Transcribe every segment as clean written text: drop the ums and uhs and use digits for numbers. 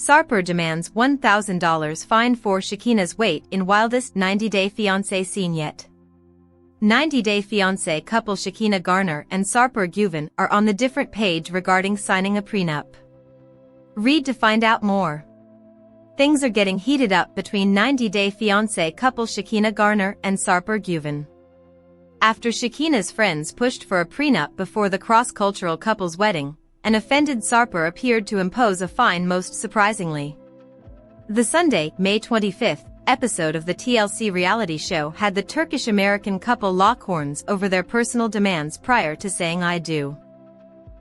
Sarper demands $1,000 fine for Shekinah's weight in Wildest 90-Day Fiancé scene yet. 90-Day Fiancé couple Shekinah Garner and Sarper Güven are on the different page regarding signing a prenup. Read to find out more. Things are getting heated up between 90-Day Fiancé couple Shekinah Garner and Sarper Güven. After Shekinah's friends pushed for a prenup before the cross-cultural couple's wedding, an offended Sarper appeared to impose a fine most surprisingly. The Sunday, May 25th, episode of the TLC reality show had the Turkish-American couple lock horns over their personal demands prior to saying "I do."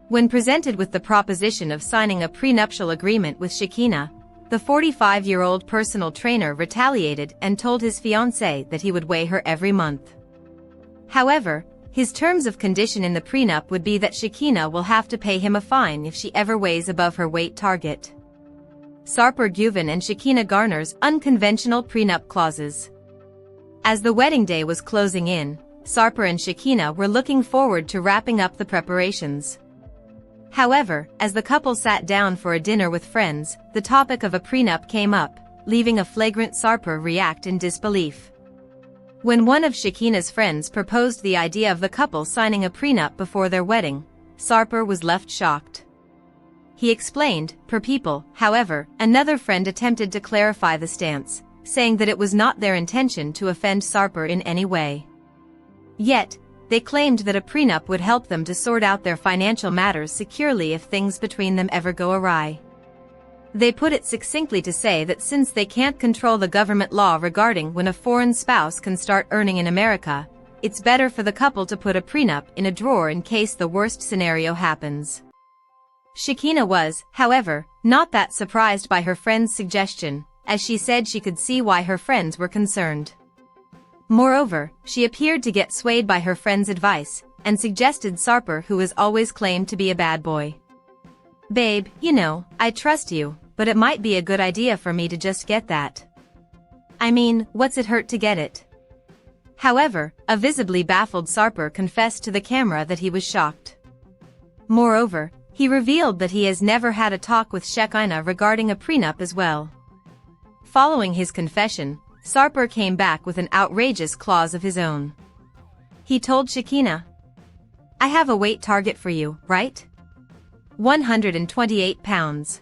When presented with the proposition of signing a prenuptial agreement with Shekinah, the 45-year-old personal trainer retaliated and told his fiancée that he would weigh her every month. However, his terms of condition in the prenup would be that Shekinah will have to pay him a fine if she ever weighs above her weight target. Sarper Güven and Shekinah Garner's unconventional prenup clauses. As the wedding day was closing in, Sarper and Shekinah were looking forward to wrapping up the preparations. However, as the couple sat down for a dinner with friends, the topic of a prenup came up, leaving a flagrant Sarper react in disbelief. When one of Shekinah's friends proposed the idea of the couple signing a prenup before their wedding, Sarper was left shocked. He explained, per people. However, another friend attempted to clarify the stance, saying that it was not their intention to offend Sarper in any way. Yet, they claimed that a prenup would help them to sort out their financial matters securely if things between them ever go awry. They put it succinctly to say that since they can't control the government law regarding when a foreign spouse can start earning in America, it's better for the couple to put a prenup in a drawer in case the worst scenario happens. Shekinah was, however, not that surprised by her friend's suggestion, as she said she could see why her friends were concerned. Moreover, she appeared to get swayed by her friend's advice, and suggested Sarper, who has always claimed to be a bad boy. "Babe, you know, I trust you, but it might be a good idea for me to just get that. I mean, what's it hurt to get it?" However, a visibly baffled Sarper confessed to the camera that he was shocked. Moreover, he revealed that he has never had a talk with Shekinah regarding a prenup as well. Following his confession, Sarper came back with an outrageous clause of his own. He told Shekinah, "I have a weight target for you, right? 128 pounds.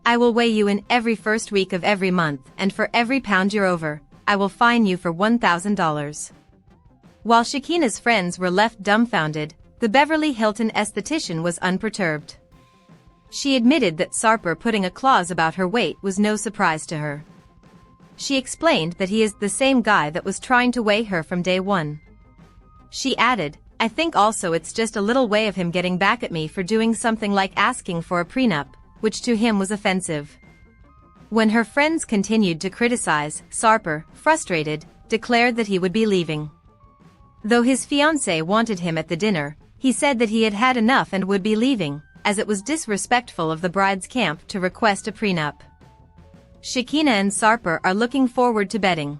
I will weigh you in every first week of every month, and for every pound you're over, I will fine you for $1,000. While Shekinah's friends were left dumbfounded, the Beverly Hilton esthetician was unperturbed. She admitted that Sarper putting a clause about her weight was no surprise to her. She explained that he is the same guy that was trying to weigh her from day one. She added, "I think also it's just a little way of him getting back at me for doing something like asking for a prenup, which to him was offensive." When her friends continued to criticize, Sarper, frustrated, declared that he would be leaving. Though his fiancée wanted him at the dinner, he said that he had had enough and would be leaving, as it was disrespectful of the bride's camp to request a prenup. Shekinah and Sarper are looking forward to bedding.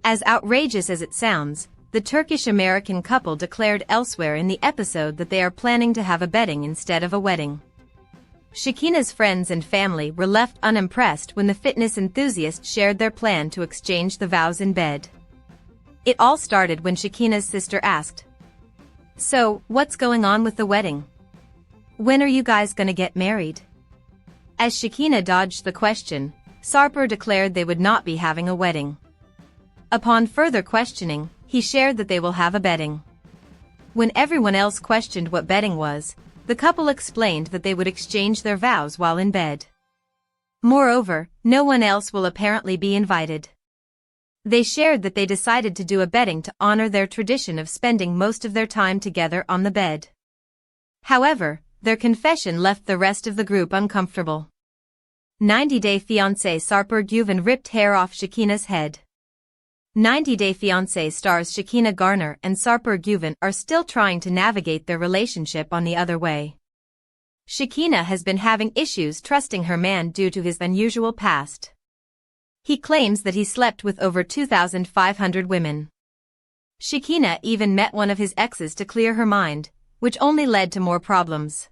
As outrageous as it sounds, the Turkish-American couple declared elsewhere in the episode that they are planning to have a bedding instead of a wedding. Shekinah's friends and family were left unimpressed when the fitness enthusiast shared their plan to exchange the vows in bed. It all started when Shekinah's sister asked, "So, what's going on with the wedding? When are you guys gonna get married?" As Shekinah dodged the question, Sarper declared they would not be having a wedding. Upon further questioning, he shared that they will have a bedding. When everyone else questioned what bedding was, the couple explained that they would exchange their vows while in bed. Moreover, no one else will apparently be invited. They shared that they decided to do a bedding to honor their tradition of spending most of their time together on the bed. However, their confession left the rest of the group uncomfortable. 90-Day Fiancé Sarper Güven ripped hair off Shekinah's head. 90-Day Fiancé stars Shekinah Garner and Sarper Güven are still trying to navigate their relationship on the other way. Shekinah has been having issues trusting her man due to his unusual past. He claims that he slept with over 2,500 women. Shekinah even met one of his exes to clear her mind, which only led to more problems.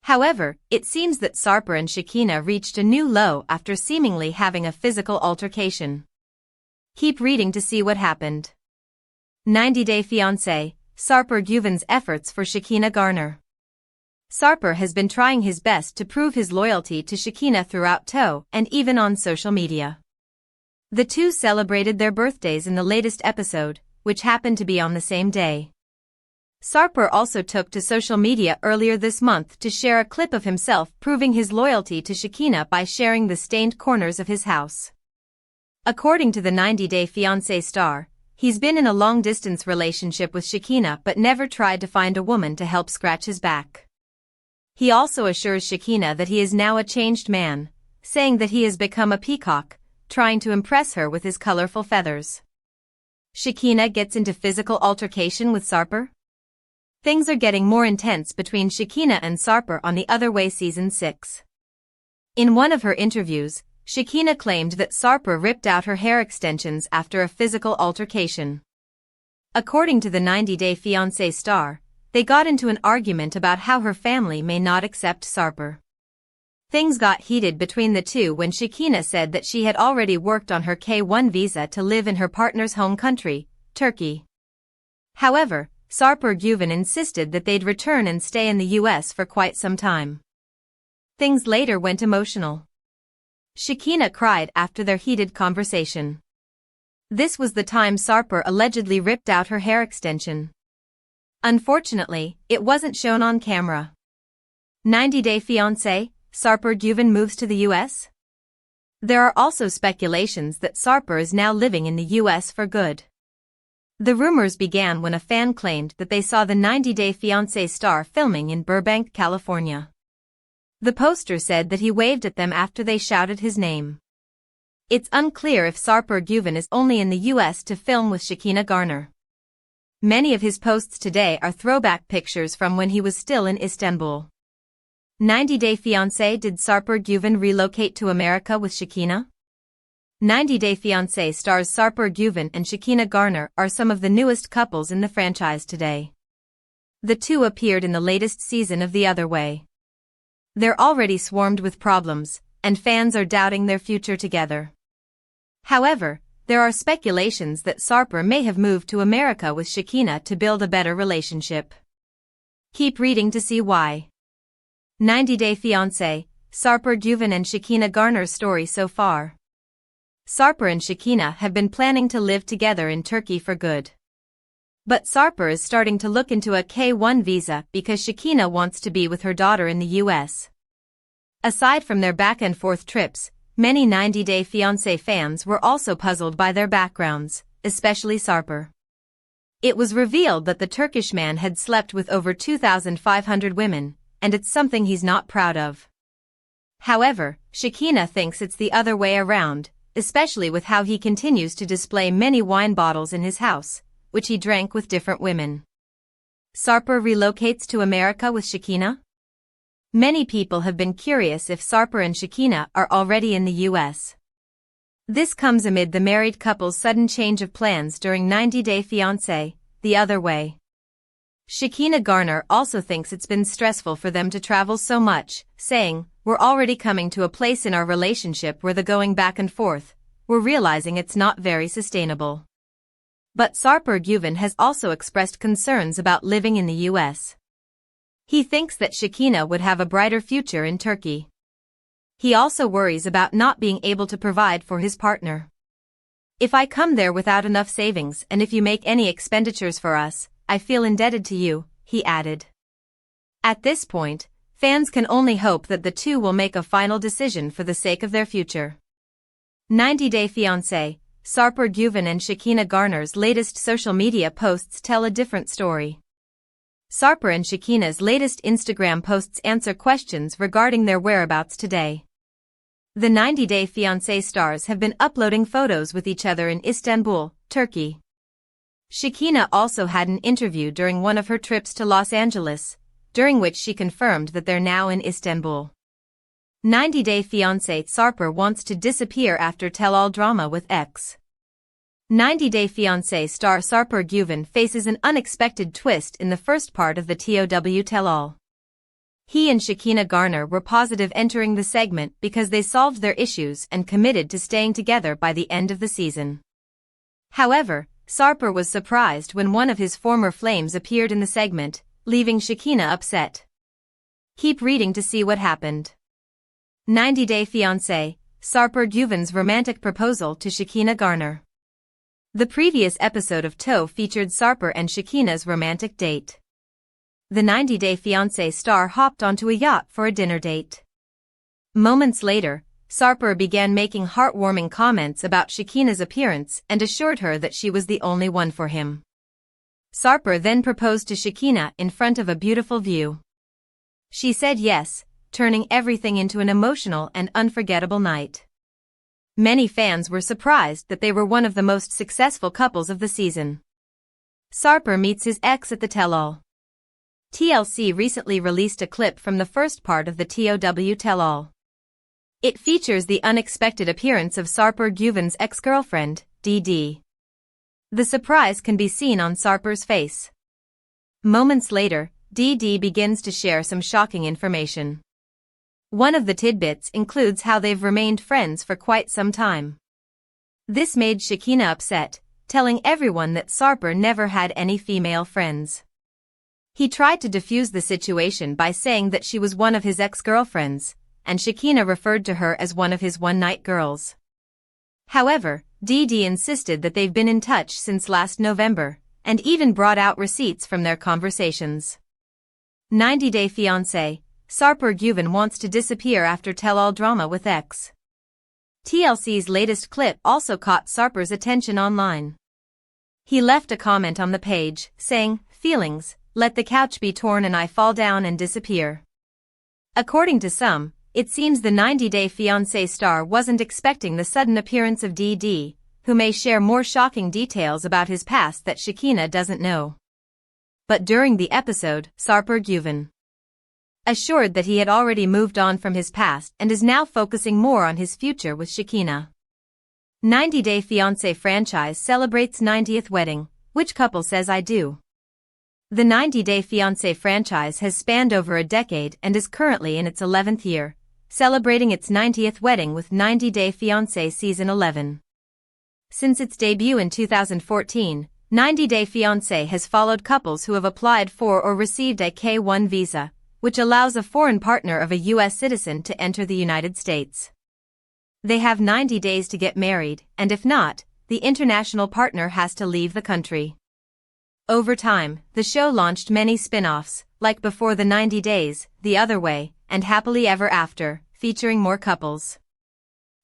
However, it seems that Sarper and Shekinah reached a new low after seemingly having a physical altercation. Keep reading to see what happened. 90-Day Fiancé, Sarper Güven's efforts for Shekinah Garner. Sarper has been trying his best to prove his loyalty to Shekinah throughout tow and even on social media. The two celebrated their birthdays in the latest episode, which happened to be on the same day. Sarper also took to social media earlier this month to share a clip of himself proving his loyalty to Shekinah by sharing the stained corners of his house. According to the 90-Day Fiancé star, he's been in a long-distance relationship with Shekinah but never tried to find a woman to help scratch his back. He also assures Shekinah that he is now a changed man, saying that he has become a peacock, trying to impress her with his colorful feathers. Shekinah gets into physical altercation with Sarper? Things are getting more intense between Shekinah and Sarper on The Other Way Season 6. In one of her interviews, Shekinah claimed that Sarper ripped out her hair extensions after a physical altercation. According to the 90-Day Fiancé star, they got into an argument about how her family may not accept Sarper. Things got heated between the two when Shekinah said that she had already worked on her K-1 visa to live in her partner's home country, Turkey. However, Sarper Güven insisted that they'd return and stay in the US for quite some time. Things later went emotional. Shekinah cried after their heated conversation. This was the time Sarper allegedly ripped out her hair extension. Unfortunately, it wasn't shown on camera. 90-Day Fiancé, Sarper Güven moves to the US? There are also speculations that Sarper is now living in the US for good. The rumors began when a fan claimed that they saw the 90-Day Fiancé star filming in Burbank, California. The poster said that he waved at them after they shouted his name. It's unclear if Sarper Güven is only in the US to film with Shekinah Garner. Many of his posts today are throwback pictures from when he was still in Istanbul. 90-Day Fiancé, did Sarper Güven relocate to America with Shekinah? 90-Day Fiancé stars Sarper Güven and Shekinah Garner are some of the newest couples in the franchise today. The two appeared in the latest season of The Other Way. They're already swarmed with problems, and fans are doubting their future together. However, there are speculations that Sarper may have moved to America with Shekinah to build a better relationship. Keep reading to see why. 90-Day Fiancé, Sarper Güven and Shekinah Garner's story so far. Sarper and Shekinah have been planning to live together in Turkey for good. But Sarper is starting to look into a K-1 visa because Shekinah wants to be with her daughter in the US. Aside from their back-and-forth trips, many 90-Day Fiancé fans were also puzzled by their backgrounds, especially Sarper. It was revealed that the Turkish man had slept with over 2,500 women, and it's something he's not proud of. However, Shekinah thinks it's the other way around, especially with how he continues to display many wine bottles in his house, which he drank with different women. Sarper relocates to America with Shekinah? Many people have been curious if Sarper and Shekinah are already in the US. This comes amid the married couple's sudden change of plans during 90-Day Fiancé, The Other Way. Shekinah Garner also thinks it's been stressful for them to travel so much, saying, "We're already coming to a place in our relationship where the going back and forth, we're realizing it's not very sustainable." But Sarper Güven has also expressed concerns about living in the US. He thinks that Shekinah would have a brighter future in Turkey. He also worries about not being able to provide for his partner. "If I come there without enough savings and if you make any expenditures for us, I feel indebted to you," he added. At this point, fans can only hope that the two will make a final decision for the sake of their future. 90-Day Fiancé, Sarper Güven and Shekinah Garner's latest social media posts tell a different story. Sarper and Shekinah's latest Instagram posts answer questions regarding their whereabouts today. The 90-Day Fiancé stars have been uploading photos with each other in Istanbul, Turkey. Shekinah also had an interview during one of her trips to Los Angeles, during which she confirmed that they're now in Istanbul. 90-Day Fiancé, Sarper wants to disappear after tell-all drama with ex. 90-Day Fiancé star Sarper Güven faces an unexpected twist in the first part of the TOW tell-all. He and Shekinah Garner were positive entering the segment because they solved their issues and committed to staying together by the end of the season. However, Sarper was surprised when one of his former flames appeared in the segment, leaving Shekinah upset. Keep reading to see what happened. 90 Day Fiancé, Sarper Güven's romantic proposal to Shekinah Garner. The previous episode of TOE featured Sarper and Shekinah's romantic date. The 90 Day Fiancé star hopped onto a yacht for a dinner date. Moments later, Sarper began making heartwarming comments about Shekinah's appearance and assured her that she was the only one for him. Sarper then proposed to Shekinah in front of a beautiful view. She said yes, turning everything into an emotional and unforgettable night. Many fans were surprised that they were one of the most successful couples of the season. Sarper meets his ex at the tell-all. TLC recently released a clip from the first part of the TOW tell-all. It features the unexpected appearance of Sarper Güven's ex-girlfriend, DD. The surprise can be seen on Sarper's face. Moments later, DD begins to share some shocking information. One of the tidbits includes how they've remained friends for quite some time. This made Shekinah upset, telling everyone that Sarper never had any female friends. He tried to defuse the situation by saying that she was one of his ex-girlfriends, and Shekinah referred to her as one of his one-night girls. However, DD insisted that they've been in touch since last November, and even brought out receipts from their conversations. 90 Day Fiancé, Sarper Güven wants to disappear after tell-all drama with ex. TLC's latest clip also caught Sarper's attention online. He left a comment on the page, saying, "Feelings, let the couch be torn and I fall down and disappear." According to some, it seems the 90 Day Fiancé star wasn't expecting the sudden appearance of DD, who may share more shocking details about his past that Shekinah doesn't know. But during the episode, Sarper Güven assured that he had already moved on from his past and is now focusing more on his future with Shekinah. 90 Day Fiancé franchise celebrates 90th wedding. Which couple says I do? The 90 Day Fiancé franchise has spanned over a decade and is currently in its 11th year, celebrating its 90th wedding with 90 Day Fiancé Season 11. Since its debut in 2014, 90 Day Fiancé has followed couples who have applied for or received a K-1 visa, which allows a foreign partner of a U.S. citizen to enter the United States. They have 90 days to get married, and if not, the international partner has to leave the country. Over time, the show launched many spin-offs, like Before the 90 Days, The Other Way, and Happily Ever After, featuring more couples.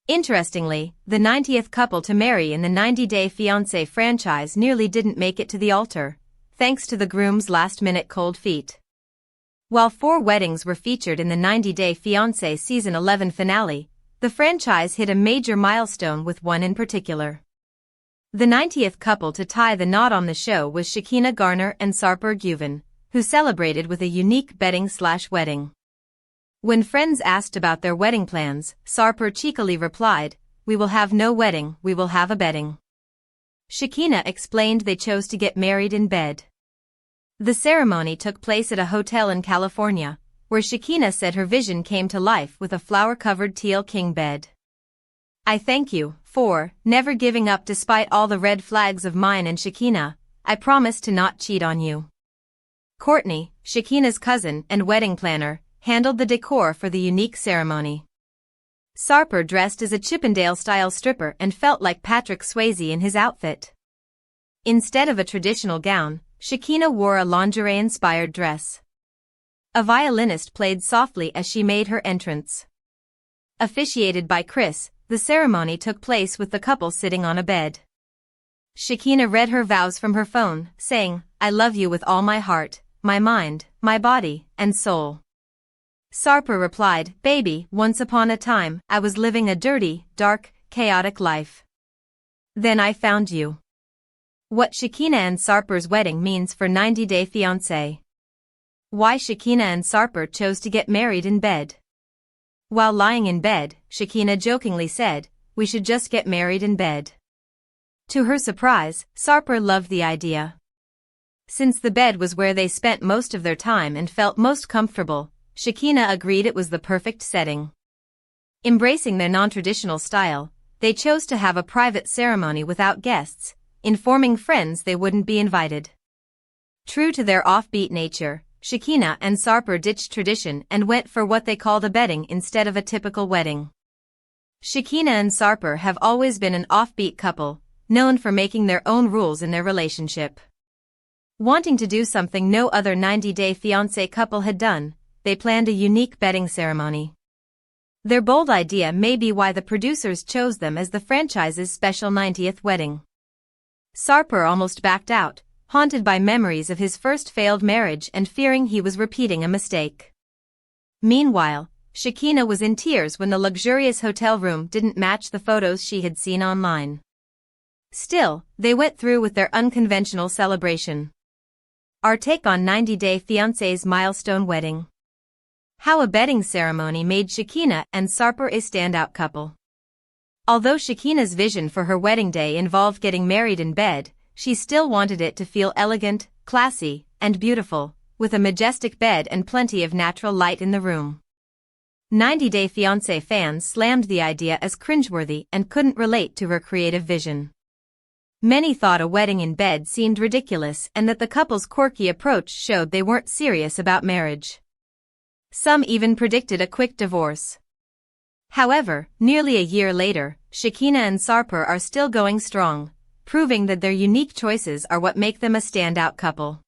Interestingly, the 90th couple to marry in the 90 Day Fiancé franchise nearly didn't make it to the altar, thanks to the groom's last-minute cold feet. While 4 weddings were featured in the 90 Day Fiancé Season 11 finale, the franchise hit a major milestone with one in particular. The 90th couple to tie the knot on the show was Shekinah Garner and Sarper Güven, who celebrated with a unique bedding/wedding. When friends asked about their wedding plans, Sarper cheekily replied, "We will have no wedding, we will have a bedding." Shekinah explained they chose to get married in bed. The ceremony took place at a hotel in California, where Shekinah said her vision came to life with a flower-covered teal king bed. "I thank you for never giving up despite all the red flags of mine and Shekinah. I promise to not cheat on you." Courtney, Shekinah's cousin and wedding planner, handled the decor for the unique ceremony. Sarper dressed as a Chippendale-style stripper and felt like Patrick Swayze in his outfit. Instead of a traditional gown, Shekinah wore a lingerie-inspired dress. A violinist played softly as she made her entrance. Officiated by Chris, the ceremony took place with the couple sitting on a bed. Shekinah read her vows from her phone, saying, "I love you with all my heart, my mind, my body, and soul." Sarper replied, "Baby, once upon a time, I was living a dirty, dark, chaotic life. Then I found you." What Shekinah and Sarper's wedding means for 90 Day Fiancé. Why Shekinah and Sarper chose to get married in bed. While lying in bed, Shekinah jokingly said, "We should just get married in bed." To her surprise, Sarper loved the idea. Since the bed was where they spent most of their time and felt most comfortable, Shekinah agreed it was the perfect setting. Embracing their non-traditional style, they chose to have a private ceremony without guests, informing friends they wouldn't be invited. True to their offbeat nature, Shekinah and Sarper ditched tradition and went for what they called a bedding instead of a typical wedding. Shekinah and Sarper have always been an offbeat couple, known for making their own rules in their relationship. Wanting to do something no other 90-day fiancé couple had done, they planned a unique bedding ceremony. Their bold idea may be why the producers chose them as the franchise's special 90th wedding. Sarper almost backed out, haunted by memories of his first failed marriage and fearing he was repeating a mistake. Meanwhile, Shekinah was in tears when the luxurious hotel room didn't match the photos she had seen online. Still, they went through with their unconventional celebration. Our take on 90-Day Fiancé's milestone wedding. How a bedding ceremony made Shekinah and Sarper a standout couple. Although Shekinah's vision for her wedding day involved getting married in bed, she still wanted it to feel elegant, classy, and beautiful, with a majestic bed and plenty of natural light in the room. 90-Day Fiancé fans slammed the idea as cringeworthy and couldn't relate to her creative vision. Many thought a wedding in bed seemed ridiculous and that the couple's quirky approach showed they weren't serious about marriage. Some even predicted a quick divorce. However, nearly a year later, Shekinah and Sarper are still going strong, proving that their unique choices are what make them a standout couple.